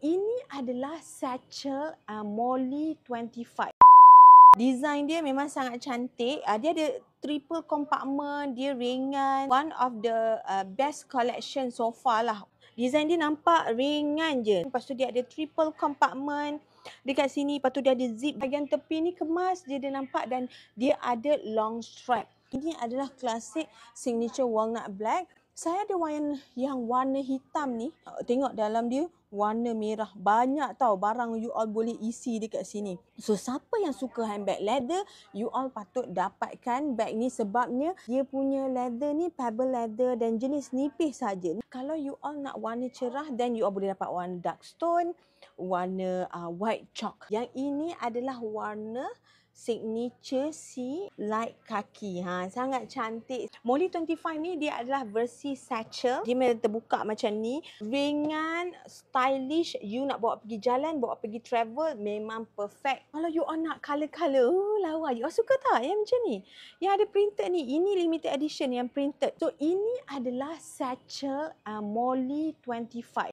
ini adalah satchel Molly 25. Design dia memang sangat cantik. Dia ada triple compartment, dia ringan. One of the best collection so far lah. Design dia nampak ringan je. Lepas tu dia ada triple compartment dekat sini. Lepas tu dia ada zip. Bahagian tepi ni kemas je dia nampak dan dia ada long strap. Ini adalah klasik signature walnut black. Saya ada yang warna hitam ni. Tengok dalam dia warna merah. Banyak tau barang you all boleh isi dekat sini. So siapa yang suka handbag leather, you all patut dapatkan bag ni sebabnya dia punya leather ni pebble leather dan jenis nipis saja. Kalau you all nak warna cerah, then you all boleh dapat warna dark stone, warna white chalk. Yang ini adalah warna signature si light kaki. Sangat cantik. Molly 25 ni dia adalah versi satchel. Dia memang terbuka macam ni. Ringan, stylish. You nak bawa pergi jalan, bawa pergi travel, memang perfect. Kalau you all nak colour-colour, lawa. You all suka tak yang macam ni? Yang ada printed ni. Ini limited edition yang printed. So ini adalah satchel Molly 25.